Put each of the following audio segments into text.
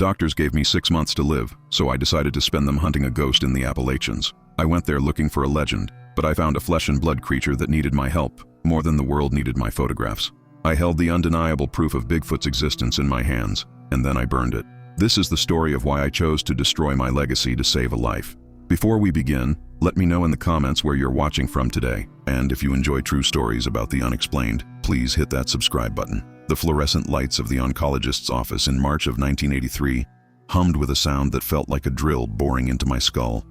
doctors gave me 6 months to live, so I decided to spend them hunting a ghost in the Appalachians. I went there looking for a legend, but I found a flesh and blood creature that needed my help, more than the world needed my photographs. I held the undeniable proof of Bigfoot's existence in my hands, and then I burned it. This is the story of why I chose to destroy my legacy to save a life. Before we begin, let me know in the comments where you're watching from today, and if you enjoy true stories about the unexplained, please hit that subscribe button. The fluorescent lights of the oncologist's office in March of 1983 hummed with a sound that felt like a drill boring into my skull.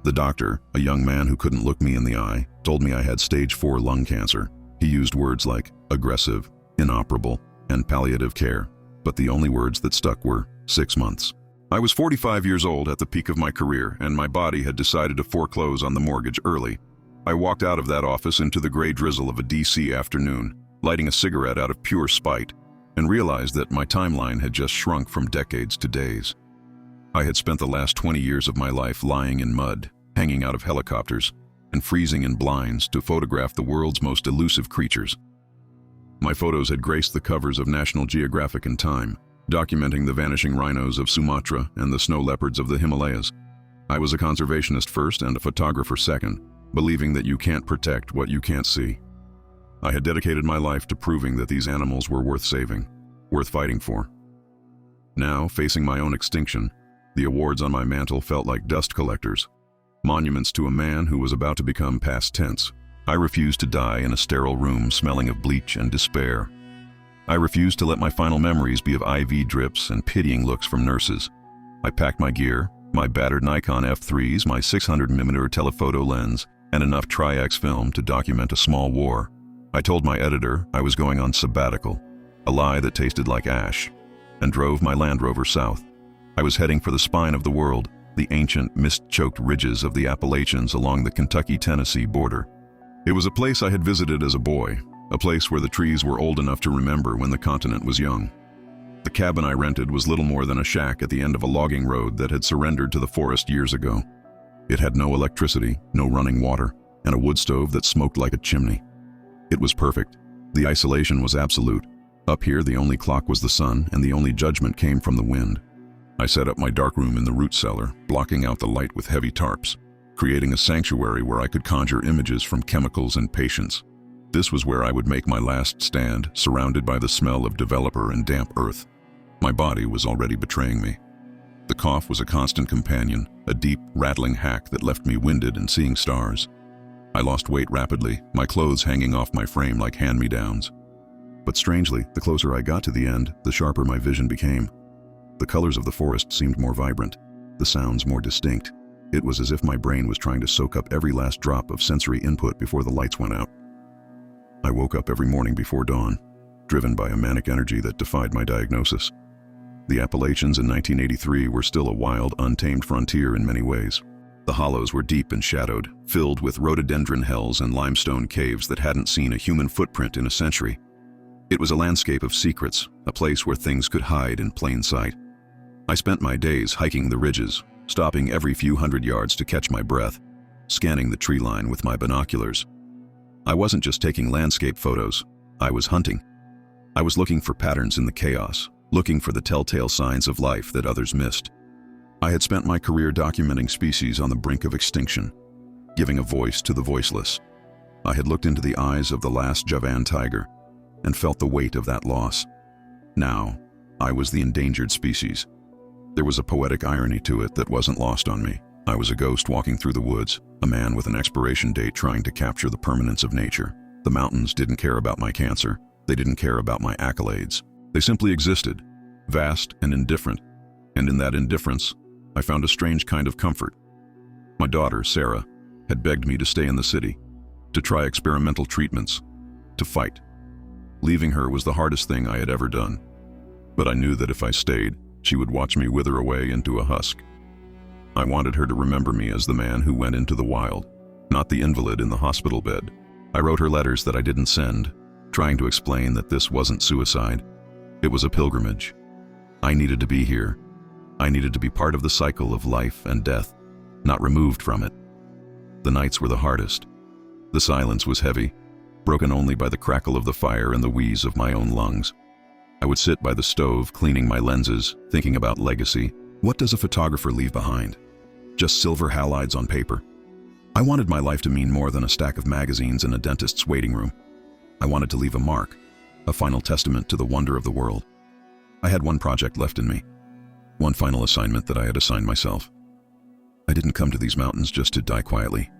The doctor, a young man who couldn't look me in the eye, told me I had stage 4 lung cancer. He used words like aggressive, inoperable, and palliative care, but the only words that stuck were 6 months. I was 45 years old at the peak of my career, and my body had decided to foreclose on the mortgage early. I walked out of that office into the gray drizzle of a DC afternoon, lighting a cigarette out of pure spite, and realized that my timeline had just shrunk from decades to days. I had spent the last 20 years of my life lying in mud, hanging out of helicopters, and freezing in blinds to photograph the world's most elusive creatures. My photos had graced the covers of National Geographic and Time, documenting the vanishing rhinos of Sumatra and the snow leopards of the Himalayas. I was a conservationist first and a photographer second, believing that you can't protect what you can't see. I had dedicated my life to proving that these animals were worth saving, worth fighting for. Now, facing my own extinction, the awards on my mantle felt like dust collectors, monuments to a man who was about to become past tense. I refused to die in a sterile room smelling of bleach and despair. I refused to let my final memories be of IV drips and pitying looks from nurses. I packed my gear, my battered Nikon F3s, my 600mm telephoto lens, and enough Tri-X film to document a small war. I told my editor I was going on sabbatical, a lie that tasted like ash, and drove my Land Rover south. I was heading for the spine of the world, the ancient, mist-choked ridges of the Appalachians along the Kentucky-Tennessee border. It was a place I had visited as a boy, a place where the trees were old enough to remember when the continent was young. The cabin I rented was little more than a shack at the end of a logging road that had surrendered to the forest years ago. It had no electricity, no running water, and a wood stove that smoked like a chimney. It was perfect. The isolation was absolute. Up here, the only clock was the sun, and the only judgment came from the wind. I set up my darkroom in the root cellar, blocking out the light with heavy tarps, creating a sanctuary where I could conjure images from chemicals and patients. This was where I would make my last stand, surrounded by the smell of developer and damp earth. My body was already betraying me. The cough was a constant companion, a deep, rattling hack that left me winded and seeing stars. I lost weight rapidly, my clothes hanging off my frame like hand-me-downs. But strangely, the closer I got to the end, the sharper my vision became. The colors of the forest seemed more vibrant, the sounds more distinct. It was as if my brain was trying to soak up every last drop of sensory input before the lights went out. I woke up every morning before dawn, driven by a manic energy that defied my diagnosis. The Appalachians in 1983 were still a wild, untamed frontier in many ways. The hollows were deep and shadowed, filled with rhododendron hells and limestone caves that hadn't seen a human footprint in a century. It was a landscape of secrets, a place where things could hide in plain sight. I spent my days hiking the ridges, stopping every few hundred yards to catch my breath, scanning the tree line with my binoculars. I wasn't just taking landscape photos, I was hunting. I was looking for patterns in the chaos, looking for the telltale signs of life that others missed. I had spent my career documenting species on the brink of extinction, giving a voice to the voiceless. I had looked into the eyes of the last Javan tiger and felt the weight of that loss. Now, I was the endangered species. There was a poetic irony to it that wasn't lost on me. I was a ghost walking through the woods, a man with an expiration date trying to capture the permanence of nature. The mountains didn't care about my cancer. They didn't care about my accolades. They simply existed, vast and indifferent. And in that indifference, I found a strange kind of comfort. My daughter, Sarah, had begged me to stay in the city, to try experimental treatments, to fight. Leaving her was the hardest thing I had ever done. But I knew that if I stayed, she would watch me wither away into a husk. I wanted her to remember me as the man who went into the wild, not the invalid in the hospital bed. I wrote her letters that I didn't send, trying to explain that this wasn't suicide. It was a pilgrimage. I needed to be here. I needed to be part of the cycle of life and death, not removed from it. The nights were the hardest. The silence was heavy, broken only by the crackle of the fire and the wheeze of my own lungs. I would sit by the stove, cleaning my lenses, thinking about legacy. What does a photographer leave behind? Just silver halides on paper. I wanted my life to mean more than a stack of magazines in a dentist's waiting room. I wanted to leave a mark, a final testament to the wonder of the world. I had one project left in me, one final assignment that I had assigned myself. I didn't come to these mountains just to die quietly.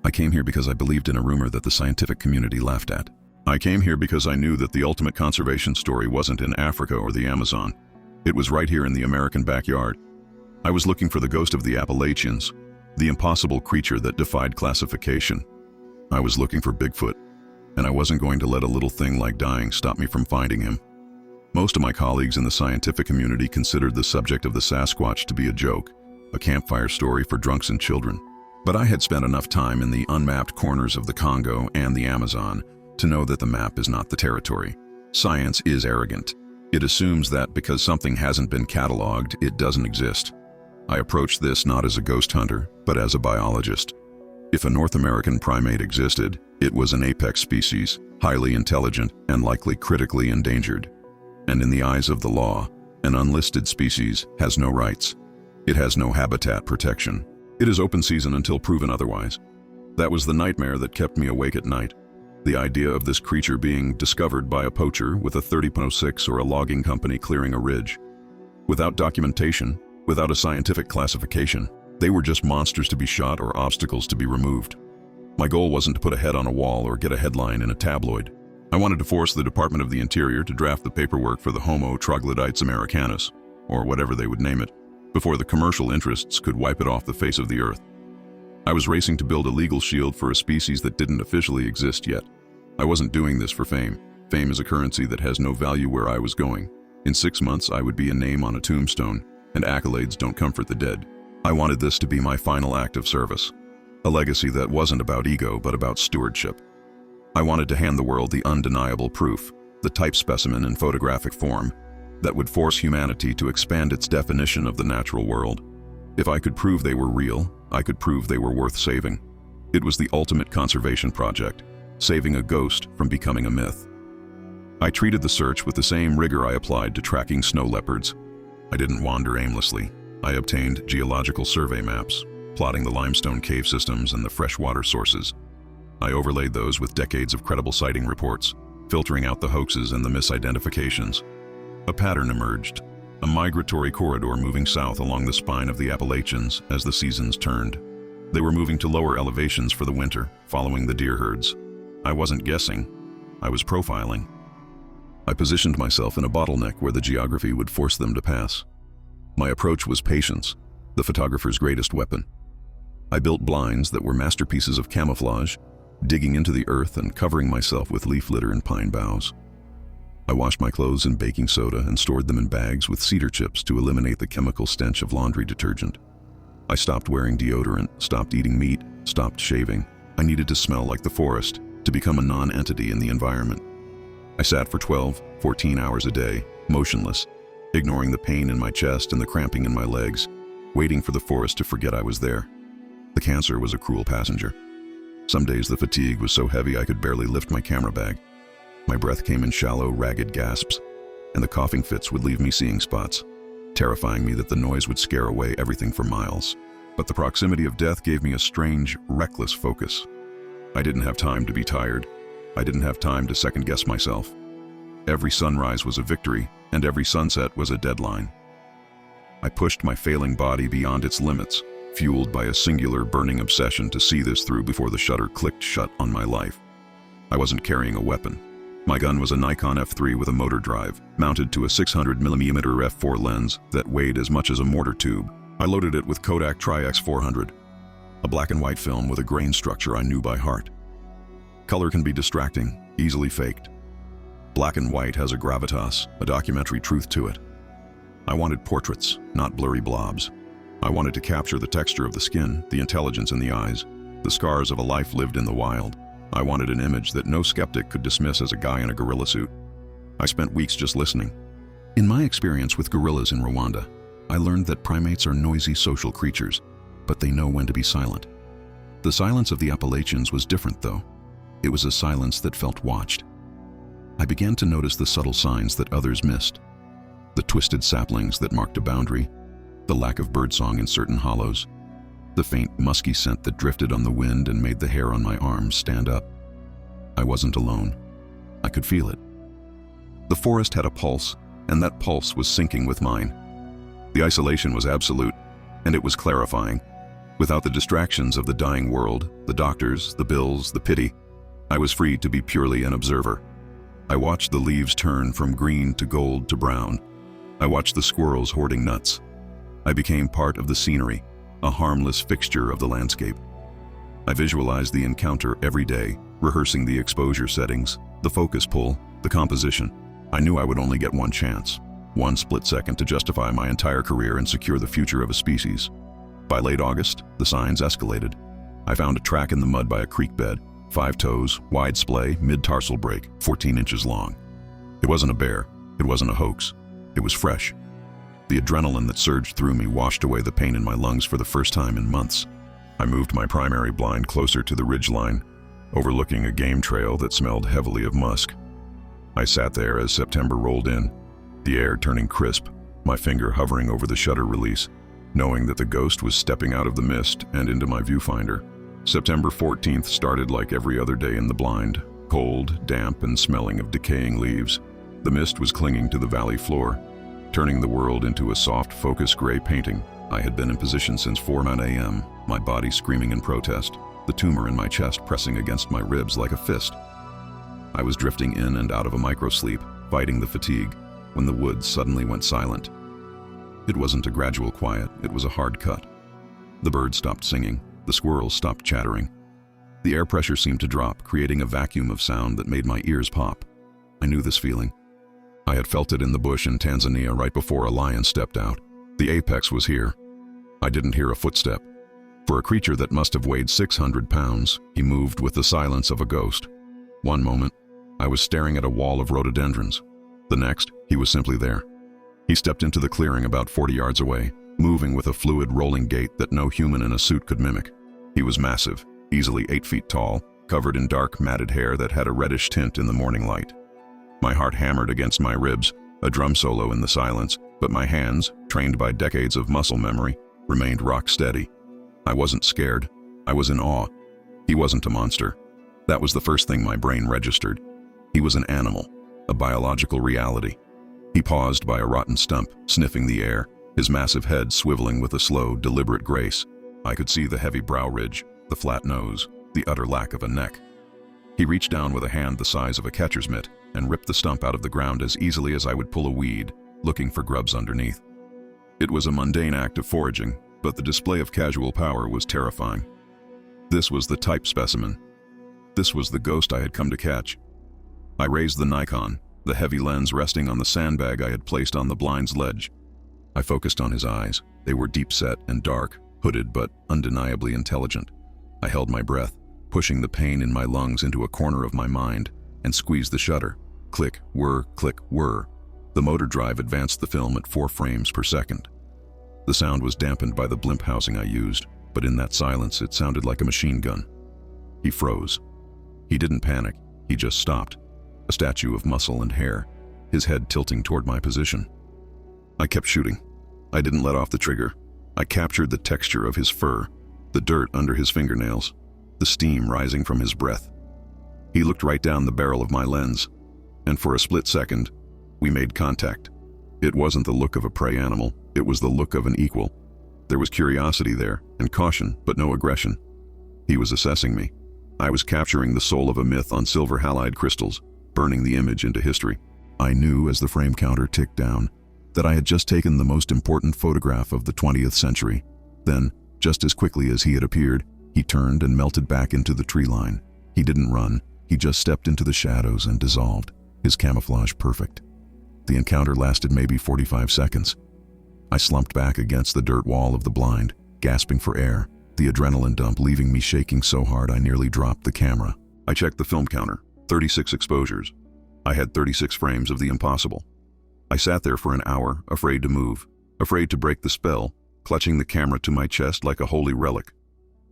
I came here because I believed in a rumor that the scientific community laughed at. I came here because I knew that the ultimate conservation story wasn't in Africa or the Amazon. It was right here in the American backyard. I was looking for the ghost of the Appalachians, the impossible creature that defied classification. I was looking for Bigfoot, and I wasn't going to let a little thing like dying stop me from finding him. Most of my colleagues in the scientific community considered the subject of the Sasquatch to be a joke, a campfire story for drunks and children. But I had spent enough time in the unmapped corners of the Congo and the Amazon to know that the map is not the territory. Science is arrogant. It assumes that because something hasn't been cataloged, it doesn't exist. I approached this not as a ghost hunter, but as a biologist. If a North American primate existed, it was an apex species, highly intelligent and likely critically endangered. And in the eyes of the law, an unlisted species has no rights. It has no habitat protection. It is open season until proven otherwise. That was the nightmare that kept me awake at night. The idea of this creature being discovered by a poacher with a 30.06 or a logging company clearing a ridge. Without documentation, without a scientific classification, they were just monsters to be shot or obstacles to be removed. My goal wasn't to put a head on a wall or get a headline in a tabloid. I wanted to force the Department of the Interior to draft the paperwork for the Homo troglodytes americanus, or whatever they would name it, before the commercial interests could wipe it off the face of the earth. I was racing to build a legal shield for a species that didn't officially exist yet. I wasn't doing this for fame. Fame is a currency that has no value where I was going. In 6 months, I would be a name on a tombstone, and accolades don't comfort the dead. I wanted this to be my final act of service, a legacy that wasn't about ego but about stewardship. I wanted to hand the world the undeniable proof, the type specimen in photographic form, that would force humanity to expand its definition of the natural world. If I could prove they were real, I could prove they were worth saving. It was the ultimate conservation project, saving a ghost from becoming a myth. I treated the search with the same rigor I applied to tracking snow leopards. I didn't wander aimlessly. I obtained geological survey maps, plotting the limestone cave systems and the freshwater sources. I overlaid those with decades of credible sighting reports, filtering out the hoaxes and the misidentifications. A pattern emerged, a migratory corridor moving south along the spine of the Appalachians as the seasons turned. They were moving to lower elevations for the winter, following the deer herds. I wasn't guessing, I was profiling. I positioned myself in a bottleneck where the geography would force them to pass. My approach was patience, the photographer's greatest weapon. I built blinds that were masterpieces of camouflage, digging into the earth and covering myself with leaf litter and pine boughs. I washed my clothes in baking soda and stored them in bags with cedar chips to eliminate the chemical stench of laundry detergent. I stopped wearing deodorant, stopped eating meat, stopped shaving. I needed to smell like the forest, to become a non-entity in the environment. I sat for 12, 14 hours a day, motionless, ignoring the pain in my chest and the cramping in my legs, waiting for the forest to forget I was there. The cancer was a cruel passenger. Some days the fatigue was so heavy I could barely lift my camera bag. My breath came in shallow, ragged gasps, and the coughing fits would leave me seeing spots, terrifying me that the noise would scare away everything for miles. But the proximity of death gave me a strange, reckless focus. I didn't have time to be tired. I didn't have time to second-guess myself. Every sunrise was a victory, and every sunset was a deadline. I pushed my failing body beyond its limits, fueled by a singular burning obsession to see this through before the shutter clicked shut on my life. I wasn't carrying a weapon. My gun was a Nikon F3 with a motor drive, mounted to a 600mm f4 lens that weighed as much as a mortar tube. I loaded it with Kodak Tri-X 400, a black and white film with a grain structure I knew by heart. Color can be distracting, easily faked. Black and white has a gravitas, a documentary truth to it. I wanted portraits, not blurry blobs. I wanted to capture the texture of the skin, the intelligence in the eyes, the scars of a life lived in the wild. I wanted an image that no skeptic could dismiss as a guy in a gorilla suit. I spent weeks just listening. In my experience with gorillas in Rwanda, I learned that primates are noisy social creatures, but they know when to be silent. The silence of the Appalachians was different, though. It was a silence that felt watched. I began to notice the subtle signs that others missed. The twisted saplings that marked a boundary, the lack of birdsong in certain hollows, the faint musky scent that drifted on the wind and made the hair on my arms stand up. I wasn't alone. I could feel it. The forest had a pulse, and that pulse was syncing with mine. The isolation was absolute, and it was clarifying. Without the distractions of the dying world, the doctors, the bills, the pity, I was free to be purely an observer. I watched the leaves turn from green to gold to brown. I watched the squirrels hoarding nuts. I became part of the scenery, a harmless fixture of the landscape. I visualized the encounter every day, rehearsing the exposure settings, the focus pull, the composition. I knew I would only get one chance, one split second to justify my entire career and secure the future of a species. By late August, the signs escalated. I found a track in the mud by a creek bed, 5 toes, wide splay, mid-tarsal break, 14 inches long. It wasn't a bear. It wasn't a hoax. It was fresh. The adrenaline that surged through me washed away the pain in my lungs for the first time in months. I moved my primary blind closer to the ridgeline, overlooking a game trail that smelled heavily of musk. I sat there as September rolled in, the air turning crisp, my finger hovering over the shutter release, knowing that the ghost was stepping out of the mist and into my viewfinder. September 14th started like every other day in the blind, cold, damp, and smelling of decaying leaves. The mist was clinging to the valley floor, turning the world into a soft, focused gray painting. I had been in position since 4:09 a.m., my body screaming in protest, the tumor in my chest pressing against my ribs like a fist. I was drifting in and out of a microsleep, fighting the fatigue, when the woods suddenly went silent. It wasn't a gradual quiet, it was a hard cut. The birds stopped singing, the squirrels stopped chattering. The air pressure seemed to drop, creating a vacuum of sound that made my ears pop. I knew this feeling. I had felt it in the bush in Tanzania right before a lion stepped out. The apex was here. I didn't hear a footstep. For a creature that must have weighed 600 pounds, he moved with the silence of a ghost. One moment, I was staring at a wall of rhododendrons. The next, he was simply there. He stepped into the clearing about 40 yards away, moving with a fluid rolling gait that no human in a suit could mimic. He was massive, easily 8 feet tall, covered in dark matted hair that had a reddish tint in the morning light. My heart hammered against my ribs, a drum solo in the silence, but my hands, trained by decades of muscle memory, remained rock steady. I wasn't scared. I was in awe. He wasn't a monster. That was the first thing my brain registered. He was an animal, a biological reality. He paused by a rotten stump, sniffing the air, his massive head swiveling with a slow, deliberate grace. I could see the heavy brow ridge, the flat nose, the utter lack of a neck. He reached down with a hand the size of a catcher's mitt and ripped the stump out of the ground as easily as I would pull a weed, looking for grubs underneath. It was a mundane act of foraging, but the display of casual power was terrifying. This was the type specimen. This was the ghost I had come to catch. I raised the Nikon, the heavy lens resting on the sandbag I had placed on the blind's ledge. I focused on his eyes. They were deep-set and dark, hooded but undeniably intelligent. I held my breath, pushing the pain in my lungs into a corner of my mind, and squeezed the shutter. Click, whir, click, whir. The motor drive advanced the film at 4 frames per second. The sound was dampened by the blimp housing I used, but in that silence it sounded like a machine gun. He froze. He didn't panic, he just stopped, a statue of muscle and hair, his head tilting toward my position. I kept shooting. I didn't let off the trigger. I captured the texture of his fur, the dirt under his fingernails, the steam rising from his breath. He looked right down the barrel of my lens, and for a split second, we made contact. It wasn't the look of a prey animal, it was the look of an equal. There was curiosity there, and caution, but no aggression. He was assessing me. I was capturing the soul of a myth on silver halide crystals, burning the image into history. I knew as the frame counter ticked down that I had just taken the most important photograph of the 20th century. Then, just as quickly as he had appeared, he turned and melted back into the tree line. He didn't run, he just stepped into the shadows and dissolved, his camouflage perfect. The encounter lasted maybe 45 seconds. I slumped back against the dirt wall of the blind, gasping for air, the adrenaline dump leaving me shaking so hard I nearly dropped the camera. I checked the film counter, 36 exposures. I had 36 frames of the impossible. I sat there for an hour, afraid to move, afraid to break the spell, clutching the camera to my chest like a holy relic.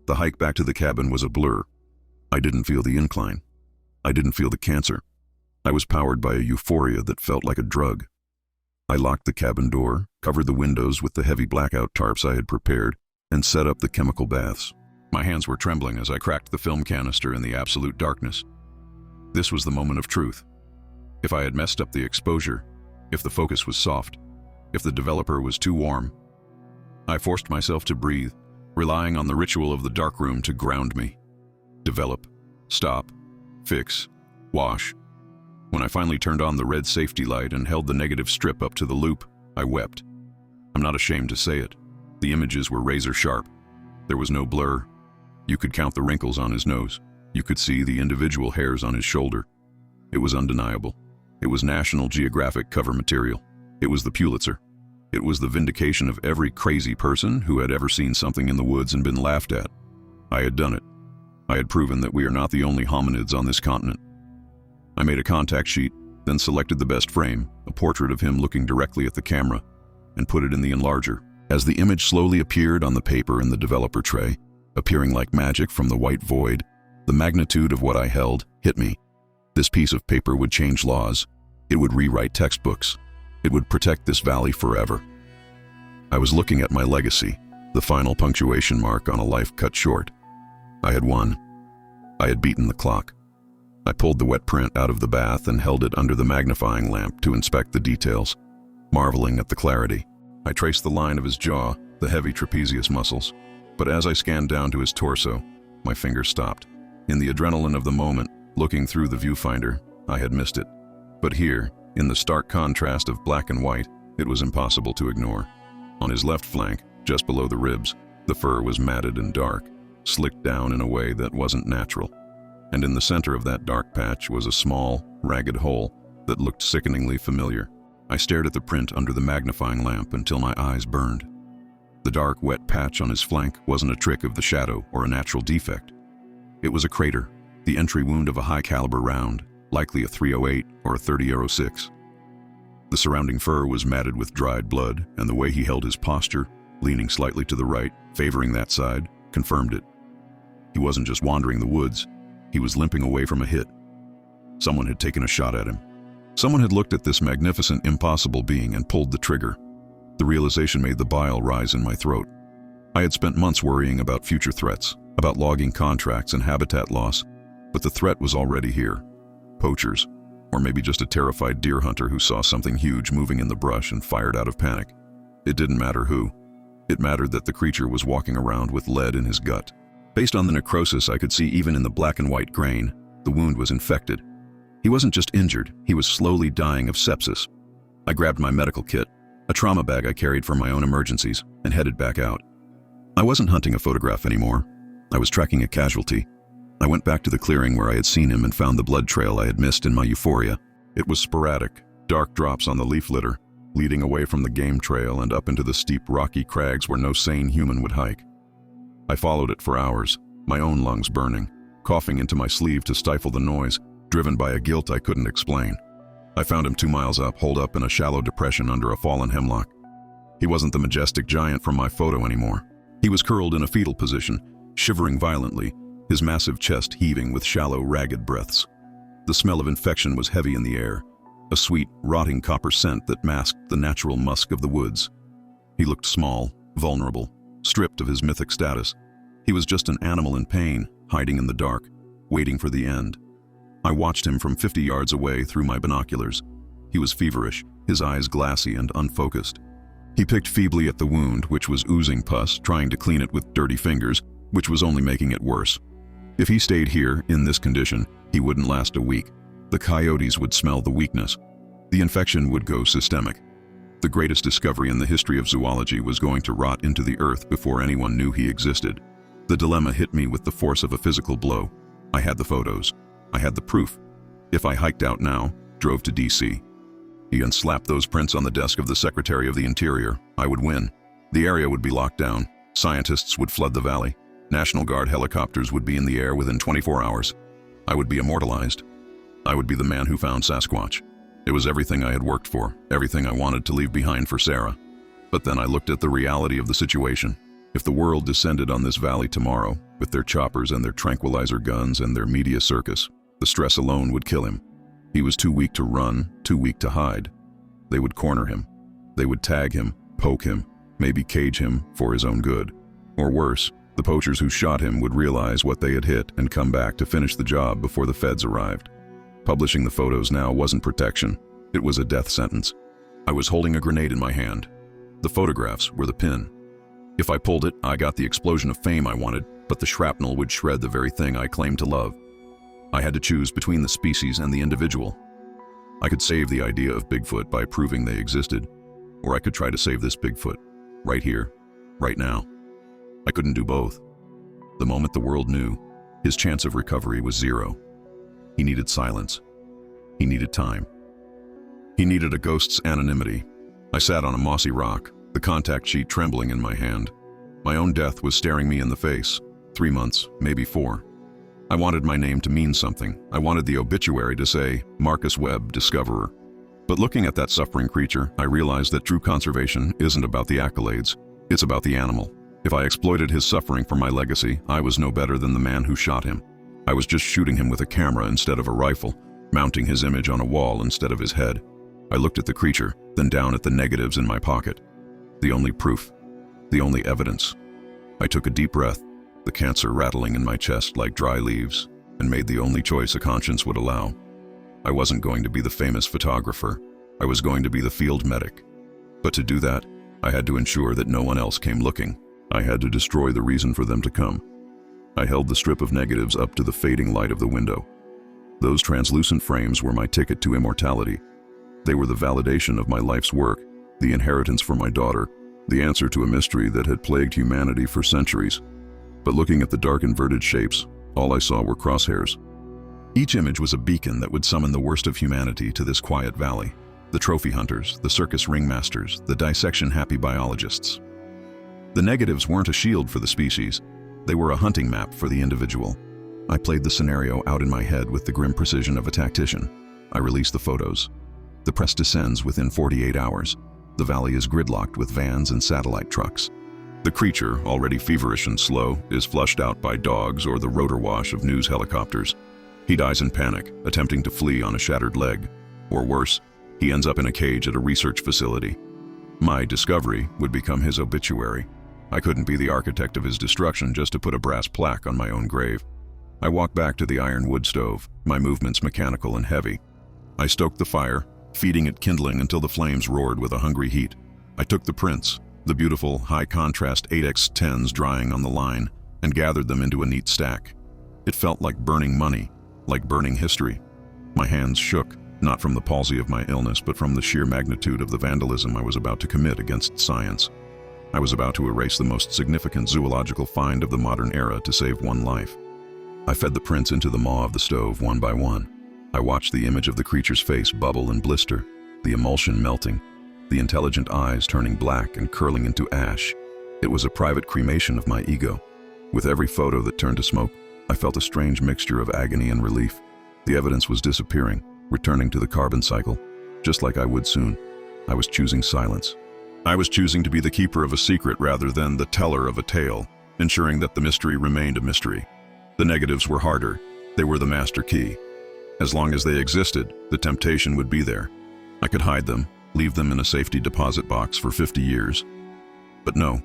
The hike back to the cabin was a blur. I didn't feel the incline. I didn't feel the cancer. I was powered by a euphoria that felt like a drug. I locked the cabin door, covered the windows with the heavy blackout tarps I had prepared, and set up the chemical baths. My hands were trembling as I cracked the film canister in the absolute darkness. This was the moment of truth. If I had messed up the exposure, if the focus was soft, if the developer was too warm, I forced myself to breathe, relying on the ritual of the darkroom to ground me. Develop, stop, fix, wash. When I finally turned on the red safety light and held the negative strip up to the loop, I wept. I'm not ashamed to say it. The images were razor sharp. There was no blur. You could count the wrinkles on his nose. You could see the individual hairs on his shoulder. It was undeniable. It was National Geographic cover material. It was the Pulitzer. It was the vindication of every crazy person who had ever seen something in the woods and been laughed at. I had done it. I had proven that we are not the only hominids on this continent. I made a contact sheet, then selected the best frame, a portrait of him looking directly at the camera, and put it in the enlarger. As the image slowly appeared on the paper in the developer tray, appearing like magic from the white void, the magnitude of what I held hit me. This piece of paper would change laws. It would rewrite textbooks. It would protect this valley forever. I was looking at my legacy, the final punctuation mark on a life cut short. I had won. I had beaten the clock. I pulled the wet print out of the bath and held it under the magnifying lamp to inspect the details, marveling at the clarity. I traced the line of his jaw, the heavy trapezius muscles, but as I scanned down to his torso, my fingers stopped. In the adrenaline of the moment, looking through the viewfinder, I had missed it. But here, in the stark contrast of black and white, it was impossible to ignore. On his left flank, just below the ribs, the fur was matted and dark, slicked down in a way that wasn't natural. And in the center of that dark patch was a small, ragged hole that looked sickeningly familiar. I stared at the print under the magnifying lamp until my eyes burned. The dark, wet patch on his flank wasn't a trick of the shadow or a natural defect. It was a crater, the entry wound of a high-caliber round, likely a .308 or a .30-06. The surrounding fur was matted with dried blood, and the way he held his posture, leaning slightly to the right, favoring that side, confirmed it. He wasn't just wandering the woods, he was limping away from a hit. Someone had taken a shot at him. Someone had looked at this magnificent, impossible being and pulled the trigger. The realization made the bile rise in my throat. I had spent months worrying about future threats, about logging contracts and habitat loss, but the threat was already here. Poachers, or maybe just a terrified deer hunter who saw something huge moving in the brush and fired out of panic. It didn't matter who. It mattered that the creature was walking around with lead in his gut. Based on the necrosis I could see even in the black and white grain, the wound was infected. He wasn't just injured, he was slowly dying of sepsis. I grabbed my medical kit, a trauma bag I carried for my own emergencies, and headed back out. I wasn't hunting a photograph anymore. I was tracking a casualty. I went back to the clearing where I had seen him and found the blood trail I had missed in my euphoria. It was sporadic, dark drops on the leaf litter, leading away from the game trail and up into the steep rocky crags where no sane human would hike. I followed it for hours, my own lungs burning, coughing into my sleeve to stifle the noise, driven by a guilt I couldn't explain. I found him 2 miles up, holed up in a shallow depression under a fallen hemlock. He wasn't the majestic giant from my photo anymore. He was curled in a fetal position, shivering violently, his massive chest heaving with shallow, ragged breaths. The smell of infection was heavy in the air, a sweet, rotting copper scent that masked the natural musk of the woods. He looked small, vulnerable, stripped of his mythic status. He was just an animal in pain, hiding in the dark, waiting for the end. I watched him from 50 yards away through my binoculars. He was feverish, his eyes glassy and unfocused. He picked feebly at the wound, which was oozing pus, trying to clean it with dirty fingers, which was only making it worse. If he stayed here, in this condition, he wouldn't last a week. The coyotes would smell the weakness. The infection would go systemic. The greatest discovery in the history of zoology was going to rot into the earth before anyone knew he existed. The dilemma hit me with the force of a physical blow. I had the photos. I had the proof. If I hiked out now, drove to D.C., and slapped those prints on the desk of the Secretary of the Interior, I would win. The area would be locked down. Scientists would flood the valley. National Guard helicopters would be in the air within 24 hours. I would be immortalized. I would be the man who found Sasquatch. It was everything I had worked for, everything I wanted to leave behind for Sarah. But then I looked at the reality of the situation. If the world descended on this valley tomorrow, with their choppers and their tranquilizer guns and their media circus, the stress alone would kill him. He was too weak to run, too weak to hide. They would corner him. They would tag him, poke him, maybe cage him for his own good. Or worse, the poachers who shot him would realize what they had hit and come back to finish the job before the feds arrived. Publishing the photos now wasn't protection. It was a death sentence. I was holding a grenade in my hand. The photographs were the pin. If I pulled it, I got the explosion of fame I wanted, but the shrapnel would shred the very thing I claimed to love. I had to choose between the species and the individual. I could save the idea of Bigfoot by proving they existed, or I could try to save this Bigfoot, right here, right now. I couldn't do both. The moment the world knew, his chance of recovery was zero. He needed silence. He needed time. He needed a ghost's anonymity. I sat on a mossy rock, the contact sheet trembling in my hand. My own death was staring me in the face. 3 months, maybe 4. I wanted my name to mean something. I wanted the obituary to say, Marcus Webb, Discoverer. But looking at that suffering creature, I realized that true conservation isn't about the accolades. It's about the animal. If I exploited his suffering for my legacy, I was no better than the man who shot him. I was just shooting him with a camera instead of a rifle, mounting his image on a wall instead of his head. I looked at the creature, then down at the negatives in my pocket. The only proof, the only evidence. I took a deep breath, the cancer rattling in my chest like dry leaves, and made the only choice a conscience would allow. I wasn't going to be the famous photographer. I was going to be the field medic. But to do that, I had to ensure that no one else came looking. I had to destroy the reason for them to come. I held the strip of negatives up to the fading light of the window. Those translucent frames were my ticket to immortality. They were the validation of my life's work, the inheritance for my daughter, the answer to a mystery that had plagued humanity for centuries. But looking at the dark inverted shapes, all I saw were crosshairs. Each image was a beacon that would summon the worst of humanity to this quiet valley. The trophy hunters, the circus ringmasters, the dissection-happy biologists. The negatives weren't a shield for the species. They were a hunting map for the individual. I played the scenario out in my head with the grim precision of a tactician. I released the photos. The press descends within 48 hours. The valley is gridlocked with vans and satellite trucks. The creature, already feverish and slow, is flushed out by dogs or the rotor wash of news helicopters. He dies in panic, attempting to flee on a shattered leg. Or worse, he ends up in a cage at a research facility. My discovery would become his obituary. I couldn't be the architect of his destruction just to put a brass plaque on my own grave. I walked back to the iron wood stove, my movements mechanical and heavy. I stoked the fire, feeding it kindling until the flames roared with a hungry heat. I took the prints, the beautiful, high-contrast 8x10s drying on the line, and gathered them into a neat stack. It felt like burning money, like burning history. My hands shook, not from the palsy of my illness, but from the sheer magnitude of the vandalism I was about to commit against science. I was about to erase the most significant zoological find of the modern era to save one life. I fed the prints into the maw of the stove one by one. I watched the image of the creature's face bubble and blister, the emulsion melting, the intelligent eyes turning black and curling into ash. It was a private cremation of my ego. With every photo that turned to smoke, I felt a strange mixture of agony and relief. The evidence was disappearing, returning to the carbon cycle, just like I would soon. I was choosing silence. I was choosing to be the keeper of a secret rather than the teller of a tale, ensuring that the mystery remained a mystery. The negatives were harder. They were the master key. As long as they existed, the temptation would be there. I could hide them, leave them in a safety deposit box for 50 years. But no,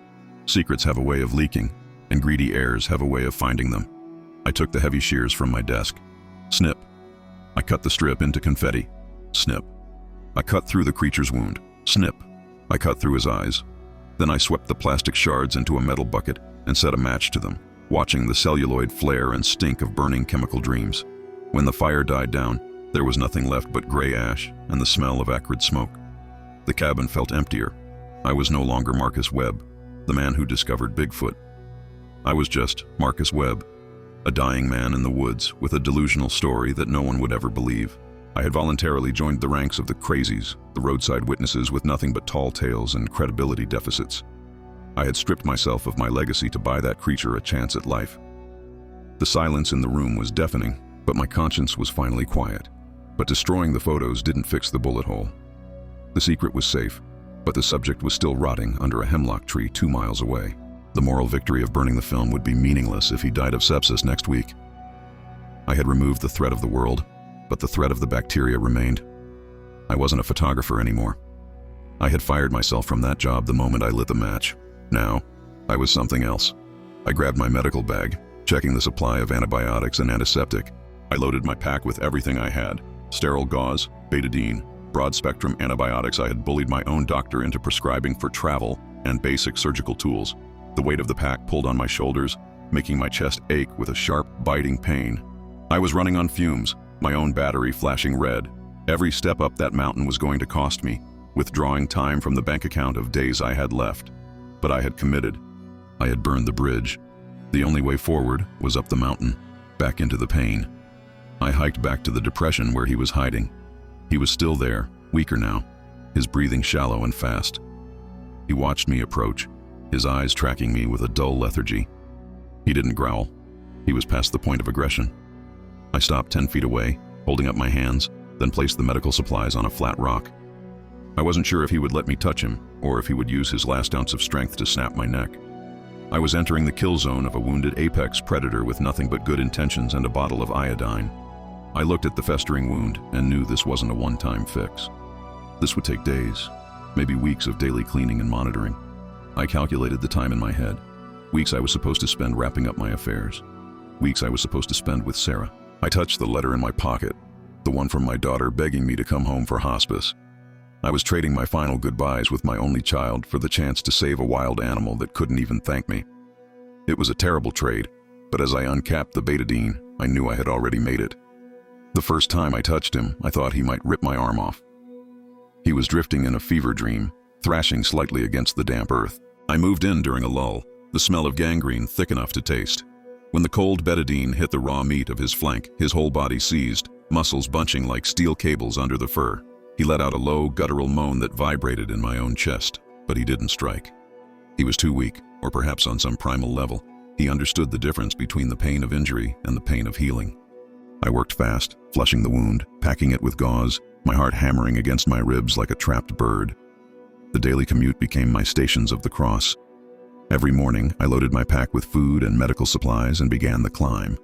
secrets have a way of leaking, and greedy heirs have a way of finding them. I took the heavy shears from my desk. Snip. I cut the strip into confetti. Snip. I cut through the creature's wound. Snip. I cut through his eyes. Then I swept the plastic shards into a metal bucket and set a match to them, watching the celluloid flare and stink of burning chemical dreams. When the fire died down, there was nothing left but gray ash and the smell of acrid smoke. The cabin felt emptier. I was no longer Marcus Webb, the man who discovered Bigfoot. I was just Marcus Webb, a dying man in the woods with a delusional story that no one would ever believe. I had voluntarily joined the ranks of the crazies, the roadside witnesses with nothing but tall tales and credibility deficits. I had stripped myself of my legacy to buy that creature a chance at life. The silence in the room was deafening, but my conscience was finally quiet. But destroying the photos didn't fix the bullet hole. The secret was safe, but the subject was still rotting under a hemlock tree 2 miles away. The moral victory of burning the film would be meaningless if he died of sepsis next week. I had removed the threat of the world. but the threat of the bacteria remained. I wasn't a photographer anymore. I had fired myself from that job the moment I lit the match. Now, I was something else. I grabbed my medical bag, checking the supply of antibiotics and antiseptic. I loaded my pack with everything I had: sterile gauze, betadine, broad-spectrum antibiotics I had bullied my own doctor into prescribing for travel, and basic surgical tools. The weight of the pack pulled on my shoulders, making my chest ache with a sharp, biting pain. I was running on fumes, my own battery flashing red. Every step up that mountain was going to cost me, withdrawing time from the bank account of days I had left. But I had committed. I had burned the bridge. The only way forward was up the mountain, back into the pain. I hiked back to the depression where he was hiding. He was still there, weaker now, his breathing shallow and fast. He watched me approach, his eyes tracking me with a dull lethargy. He didn't growl. He was past the point of aggression. I stopped 10 feet away, holding up my hands, then placed the medical supplies on a flat rock. I wasn't sure if he would let me touch him, or if he would use his last ounce of strength to snap my neck. I was entering the kill zone of a wounded apex predator with nothing but good intentions and a bottle of iodine. I looked at the festering wound and knew this wasn't a one-time fix. This would take days, maybe weeks of daily cleaning and monitoring. I calculated the time in my head. Weeks I was supposed to spend wrapping up my affairs. Weeks I was supposed to spend with Sarah. I touched the letter in my pocket, the one from my daughter begging me to come home for hospice. I was trading my final goodbyes with my only child for the chance to save a wild animal that couldn't even thank me. It was a terrible trade, but as I uncapped the betadine, I knew I had already made it. The first time I touched him, I thought he might rip my arm off. He was drifting in a fever dream, thrashing slightly against the damp earth. I moved in during a lull, the smell of gangrene thick enough to taste. When the cold betadine hit the raw meat of his flank, his whole body seized, muscles bunching like steel cables under the fur. He let out a low, guttural moan that vibrated in my own chest, but he didn't strike. He was too weak, or perhaps on some primal level. He understood the difference between the pain of injury and the pain of healing. I worked fast, flushing the wound, packing it with gauze, my heart hammering against my ribs like a trapped bird. The daily commute became my stations of the cross. Every morning, I loaded my pack with food and medical supplies and began the climb.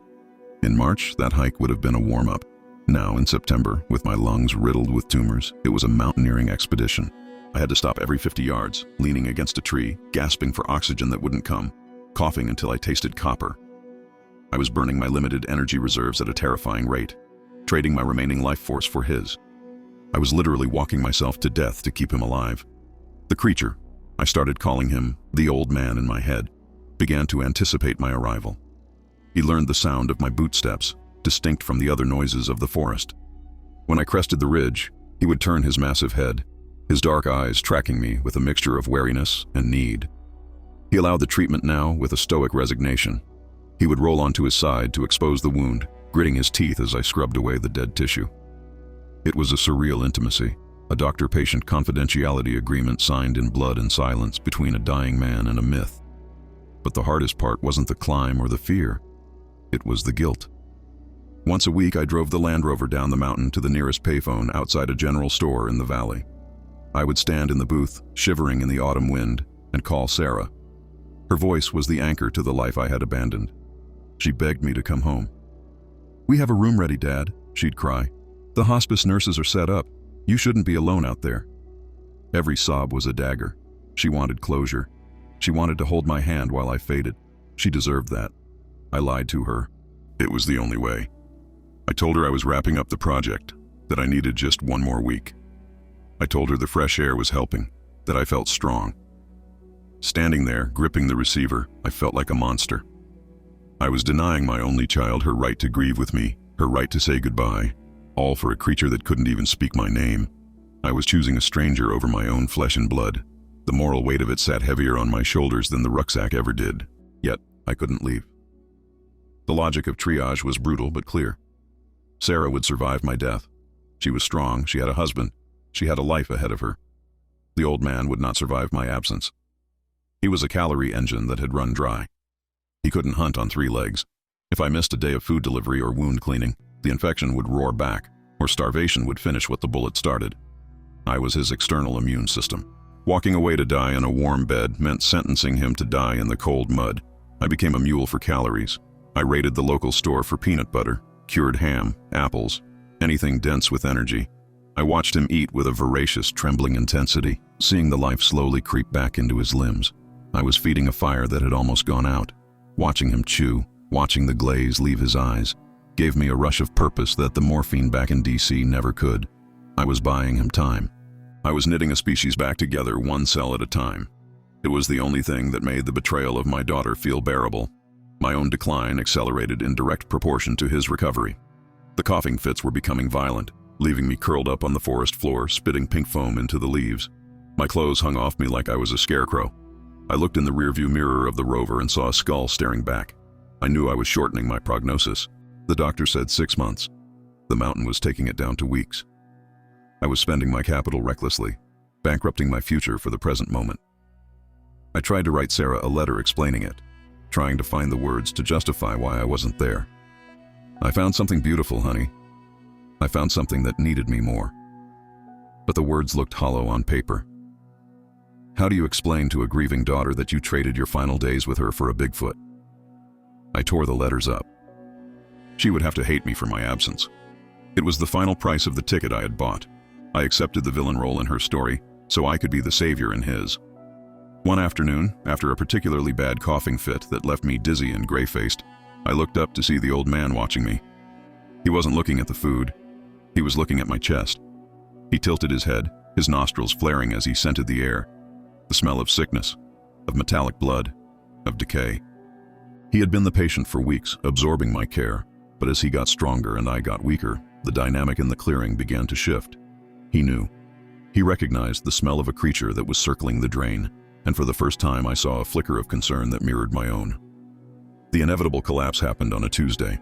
In March, that hike would have been a warm-up. Now, in September, with my lungs riddled with tumors, it was a mountaineering expedition. I had to stop every 50 yards, leaning against a tree, gasping for oxygen that wouldn't come, coughing until I tasted copper. I was burning my limited energy reserves at a terrifying rate, trading my remaining life force for his. I was literally walking myself to death to keep him alive. The creature, I started calling him the old man in my head, began to anticipate my arrival. He learned the sound of my bootsteps, distinct from the other noises of the forest. When I crested the ridge, he would turn his massive head, his dark eyes tracking me with a mixture of wariness and need. He allowed the treatment now with a stoic resignation. He would roll onto his side to expose the wound, gritting his teeth as I scrubbed away the dead tissue. It was a surreal intimacy, a doctor-patient confidentiality agreement signed in blood and silence between a dying man and a myth. But the hardest part wasn't the climb or the fear. It was the guilt. Once a week, I drove the Land Rover down the mountain to the nearest payphone outside a general store in the valley. I would stand in the booth, shivering in the autumn wind, and call Sarah. Her voice was the anchor to the life I had abandoned. She begged me to come home. "We have a room ready, Dad," she'd cry. "The hospice nurses are set up. You shouldn't be alone out there." Every sob was a dagger. She wanted closure. She wanted to hold my hand while I faded. She deserved that. I lied to her. It was the only way. I told her I was wrapping up the project, that I needed just one more week. I told her the fresh air was helping, that I felt strong. Standing there, gripping the receiver, I felt like a monster. I was denying my only child her right to grieve with me, her right to say goodbye, all for a creature that couldn't even speak my name. I was choosing a stranger over my own flesh and blood. The moral weight of it sat heavier on my shoulders than the rucksack ever did. Yet, I couldn't leave. The logic of triage was brutal but clear. Sarah would survive my death. She was strong, she had a husband, she had a life ahead of her. The old man would not survive my absence. He was a calorie engine that had run dry. He couldn't hunt on 3 legs. If I missed a day of food delivery or wound cleaning, the infection would roar back, or starvation would finish what the bullet started. I was his external immune system. Walking away to die in a warm bed meant sentencing him to die in the cold mud. I became a mule for calories. I raided the local store for peanut butter, cured ham, apples. anything dense with energy. I watched him eat with a voracious, trembling intensity, seeing the life slowly creep back into his limbs. I was feeding a fire that had almost gone out. Watching him chew, watching the glaze leave his eyes, gave me a rush of purpose that the morphine back in DC never could. I was buying him time. I was knitting a species back together, one cell at a time. It was the only thing that made the betrayal of my daughter feel bearable. My own decline accelerated in direct proportion to his recovery. The coughing fits were becoming violent, leaving me curled up on the forest floor, spitting pink foam into the leaves. My clothes hung off me like I was a scarecrow. I looked in the rearview mirror of the Rover and saw a skull staring back. I knew I was shortening my prognosis. The doctor said 6 months. The mountain was taking it down to weeks. I was spending my capital recklessly, bankrupting my future for the present moment. I tried to write Sarah a letter explaining it, trying to find the words to justify why I wasn't there. I found something beautiful, honey. I found something that needed me more. But the words looked hollow on paper. How do you explain to a grieving daughter that you traded your final days with her for a Bigfoot? I tore the letters up. She would have to hate me for my absence. It was the final price of the ticket I had bought. I accepted the villain role in her story, so I could be the savior in his. One afternoon, after a particularly bad coughing fit that left me dizzy and gray-faced, I looked up to see the old man watching me. He wasn't looking at the food. He was looking at my chest. He tilted his head, his nostrils flaring as he scented the air. The smell of sickness, of metallic blood, of decay. He had been the patient for weeks, absorbing my care, but as he got stronger and I got weaker, the dynamic in the clearing began to shift. He knew. He recognized the smell of a creature that was circling the drain, and for the first time I saw a flicker of concern that mirrored my own. The inevitable collapse happened on a Tuesday.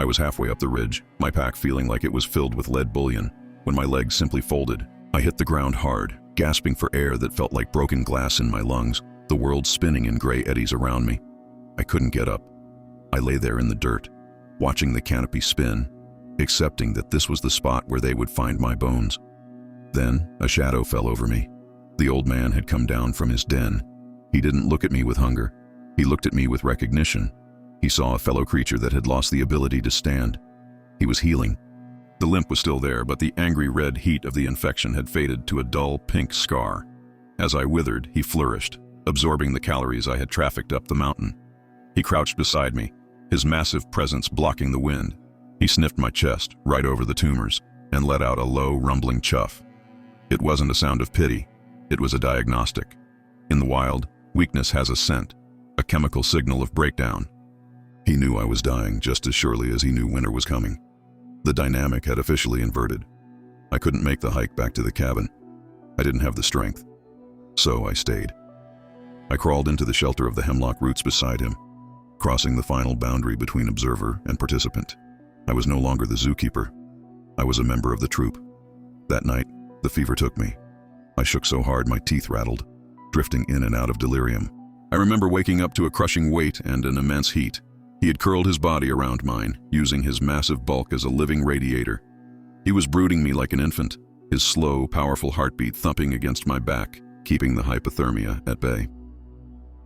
I was halfway up the ridge, my pack feeling like it was filled with lead bullion, when my legs simply folded. I hit the ground hard, gasping for air that felt like broken glass in my lungs, the world spinning in gray eddies around me. I couldn't get up. I lay there in the dirt, watching the canopy spin, accepting that this was the spot where they would find my bones. Then a shadow fell over me. The old man had come down from his den. He didn't look at me with hunger. He looked at me with recognition. He saw a fellow creature that had lost the ability to stand. He was healing. The limp was still there, but the angry red heat of the infection had faded to a dull pink scar. As I withered, he flourished, absorbing the calories I had trafficked up the mountain. He crouched beside me, his massive presence blocking the wind. He sniffed my chest, right over the tumors, and let out a low, rumbling chuff. It wasn't a sound of pity. It was a diagnostic. In the wild, weakness has a scent, a chemical signal of breakdown. He knew I was dying just as surely as he knew winter was coming. The dynamic had officially inverted. I couldn't make the hike back to the cabin. I didn't have the strength. So I stayed. I crawled into the shelter of the hemlock roots beside him, crossing the final boundary between observer and participant. I was no longer the zookeeper. I was a member of the troop. That night, the fever took me. I shook so hard my teeth rattled, drifting in and out of delirium. I remember waking up to a crushing weight and an immense heat. He had curled his body around mine, using his massive bulk as a living radiator. He was brooding me like an infant, his slow, powerful heartbeat thumping against my back, keeping the hypothermia at bay.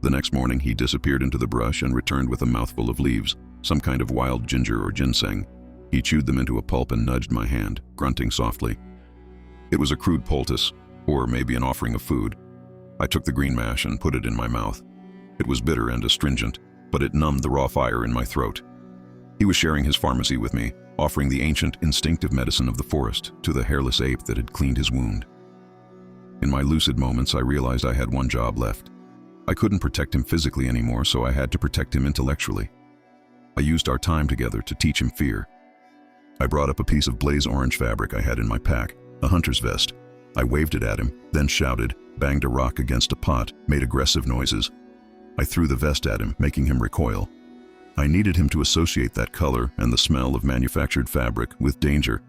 The next morning, he disappeared into the brush and returned with a mouthful of leaves, some kind of wild ginger or ginseng. He chewed them into a pulp and nudged my hand, grunting softly. It was a crude poultice, or maybe an offering of food. I took the green mash and put it in my mouth. It was bitter and astringent, but it numbed the raw fire in my throat. He was sharing his pharmacy with me, offering the ancient, instinctive medicine of the forest to the hairless ape that had cleaned his wound. In my lucid moments, I realized I had one job left. I couldn't protect him physically anymore, so I had to protect him intellectually. I used our time together to teach him fear. I brought up a piece of blaze orange fabric I had in my pack, a hunter's vest. I waved it at him, then shouted, banged a rock against a pot, made aggressive noises. I threw the vest at him, making him recoil. I needed him to associate that color and the smell of manufactured fabric with danger.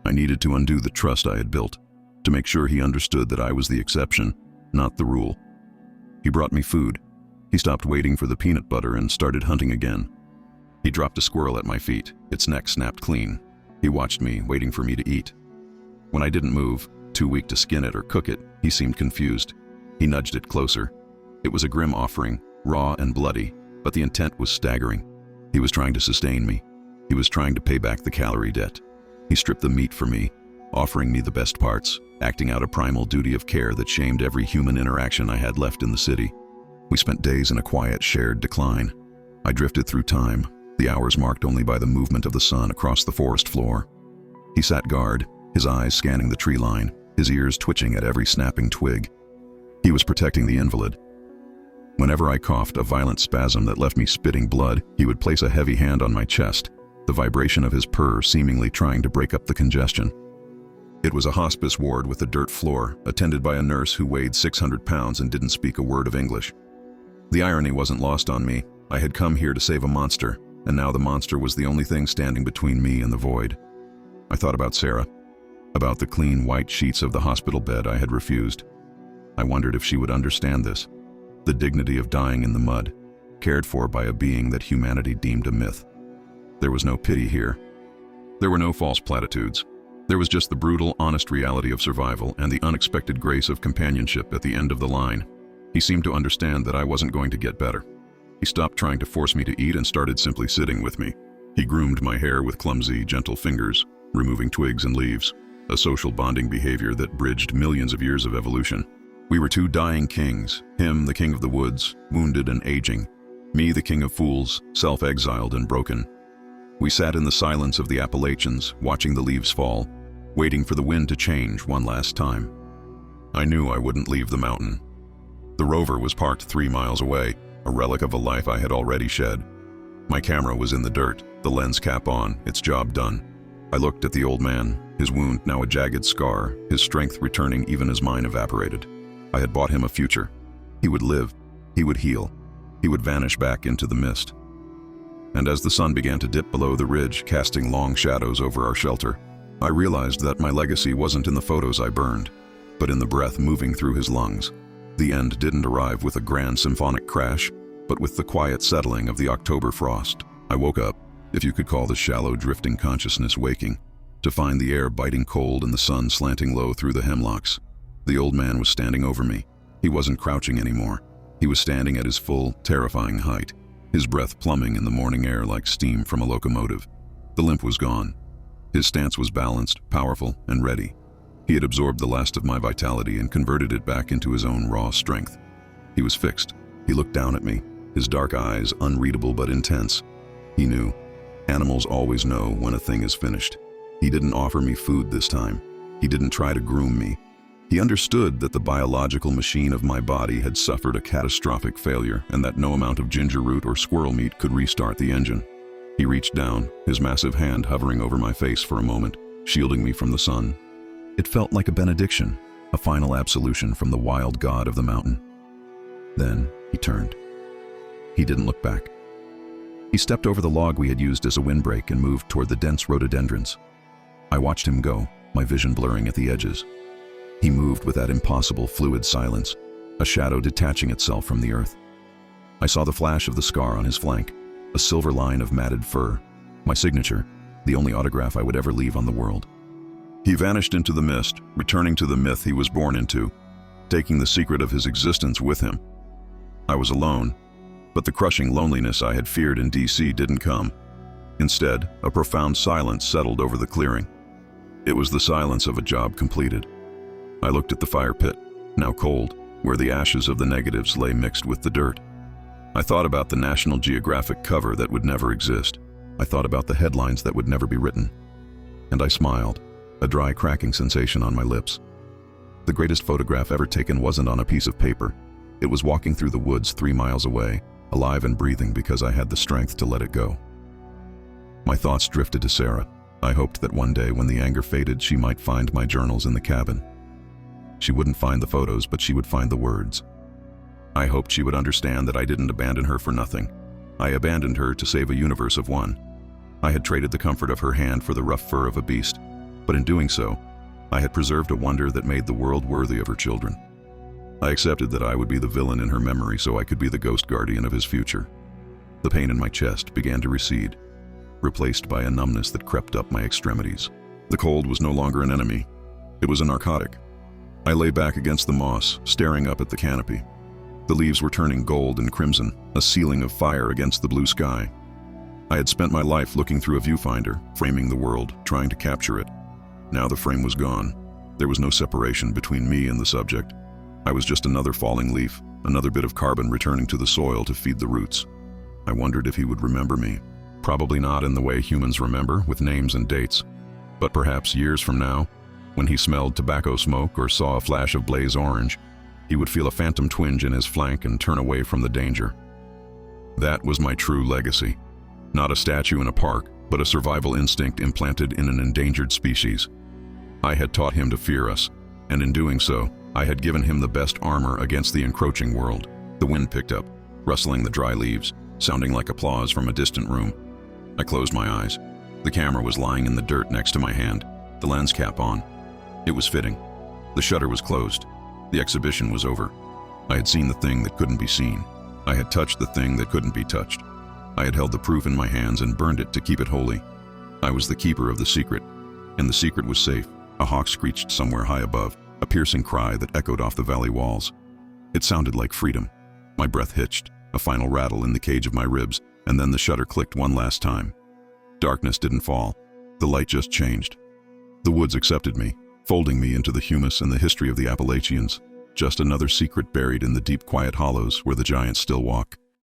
I needed to undo the trust I had built, to make sure he understood that I was the exception, not the rule. He brought me food. He stopped waiting for the peanut butter and started hunting again. He dropped a squirrel at my feet, its neck snapped clean. He watched me, waiting for me to eat. When I didn't move, too weak to skin it or cook it, he seemed confused. He nudged it closer. It was a grim offering, raw and bloody, but the intent was staggering. He was trying to sustain me. He was trying to pay back the calorie debt. He stripped the meat for me, offering me the best parts, acting out a primal duty of care that shamed every human interaction I had left in the city. We spent days in a quiet, shared decline. I drifted through time, the hours marked only by the movement of the sun across the forest floor. He sat guard, his eyes scanning the tree line, his ears twitching at every snapping twig. He was protecting the invalid. Whenever I coughed a violent spasm that left me spitting blood, he would place a heavy hand on my chest, the vibration of his purr seemingly trying to break up the congestion. It was a hospice ward with a dirt floor, attended by a nurse who weighed 600 pounds and didn't speak a word of English. The irony wasn't lost on me. I had come here to save a monster, and now the monster was the only thing standing between me and the void. I thought about Sarah, about the clean white sheets of the hospital bed I had refused. I wondered if she would understand this, the dignity of dying in the mud, cared for by a being that humanity deemed a myth. There was no pity here. There were no false platitudes. There was just the brutal, honest reality of survival and the unexpected grace of companionship at the end of the line. He seemed to understand that I wasn't going to get better. He stopped trying to force me to eat and started simply sitting with me. He groomed my hair with clumsy, gentle fingers, removing twigs and leaves, a social bonding behavior that bridged millions of years of evolution. We were two dying kings, him the king of the woods, wounded and aging, me the king of fools, self-exiled and broken. We sat in the silence of the Appalachians, watching the leaves fall, waiting for the wind to change one last time. I knew I wouldn't leave the mountain. The rover was parked 3 miles away, a relic of a life I had already shed. My camera was in the dirt, the lens cap on, its job done. I looked at the old man, his wound now a jagged scar, his strength returning even as mine evaporated. I had bought him a future. He would live, he would heal, he would vanish back into the mist. And as the sun began to dip below the ridge, casting long shadows over our shelter, I realized that my legacy wasn't in the photos I burned, but in the breath moving through his lungs. The end didn't arrive with a grand symphonic crash, but with the quiet settling of the October frost. I woke up, if you could call the shallow drifting consciousness waking, to find the air biting cold and the sun slanting low through the hemlocks. The old man was standing over me. He wasn't crouching anymore. He was standing at his full, terrifying height, his breath plumbing in the morning air like steam from a locomotive. The limp was gone. His stance was balanced, powerful, and ready. He had absorbed the last of my vitality and converted it back into his own raw strength. He was fixed. He looked down at me, his dark eyes unreadable but intense. He knew. Animals always know when a thing is finished. He didn't offer me food this time. He didn't try to groom me. He understood that the biological machine of my body had suffered a catastrophic failure and that no amount of ginger root or squirrel meat could restart the engine. He reached down, his massive hand hovering over my face for a moment, shielding me from the sun. It felt like a benediction, a final absolution from the wild god of the mountain. Then he turned. He didn't look back. He stepped over the log we had used as a windbreak and moved toward the dense rhododendrons. I watched him go, my vision blurring at the edges. He moved with that impossible fluid silence, a shadow detaching itself from the earth. I saw the flash of the scar on his flank, a silver line of matted fur, my signature, the only autograph I would ever leave on the world. He vanished into the mist, returning to the myth he was born into, taking the secret of his existence with him. I was alone, but the crushing loneliness I had feared in DC didn't come. Instead, a profound silence settled over the clearing. It was the silence of a job completed. I looked at the fire pit, now cold, where the ashes of the negatives lay mixed with the dirt. I thought about the National Geographic cover that would never exist. I thought about the headlines that would never be written. And I smiled, a dry cracking sensation on my lips. The greatest photograph ever taken wasn't on a piece of paper. It was walking through the woods 3 miles away, alive and breathing because I had the strength to let it go. My thoughts drifted to Sarah. I hoped that one day when the anger faded, she might find my journals in the cabin. She wouldn't find the photos, but she would find the words. I hoped she would understand that I didn't abandon her for nothing. I abandoned her to save a universe of one. I had traded the comfort of her hand for the rough fur of a beast, but in doing so, I had preserved a wonder that made the world worthy of her children. I accepted that I would be the villain in her memory so I could be the ghost guardian of his future. The pain in my chest began to recede, replaced by a numbness that crept up my extremities. The cold was no longer an enemy. It was a narcotic. I lay back against the moss, staring up at the canopy. The leaves were turning gold and crimson, a ceiling of fire against the blue sky. I had spent my life looking through a viewfinder, framing the world, trying to capture it. Now the frame was gone. There was no separation between me and the subject. I was just another falling leaf, another bit of carbon returning to the soil to feed the roots. I wondered if he would remember me. Probably not in the way humans remember, with names and dates. But perhaps years from now, when he smelled tobacco smoke or saw a flash of blaze orange, he would feel a phantom twinge in his flank and turn away from the danger. That was my true legacy. Not a statue in a park, but a survival instinct implanted in an endangered species. I had taught him to fear us, and in doing so, I had given him the best armor against the encroaching world. The wind picked up, rustling the dry leaves, sounding like applause from a distant room. I closed my eyes. The camera was lying in the dirt next to my hand, the lens cap on. It was fitting. The shutter was closed. The exhibition was over. I had seen the thing that couldn't be seen. I had touched the thing that couldn't be touched. I had held the proof in my hands and burned it to keep it holy. I was the keeper of the secret, and the secret was safe. A hawk screeched somewhere high above, a piercing cry that echoed off the valley walls. It sounded like freedom. My breath hitched, a final rattle in the cage of my ribs, and then the shutter clicked one last time. Darkness didn't fall. The light just changed. The woods accepted me, folding me into the humus and the history of the Appalachians. Just another secret buried in the deep, quiet hollows where the giants still walk.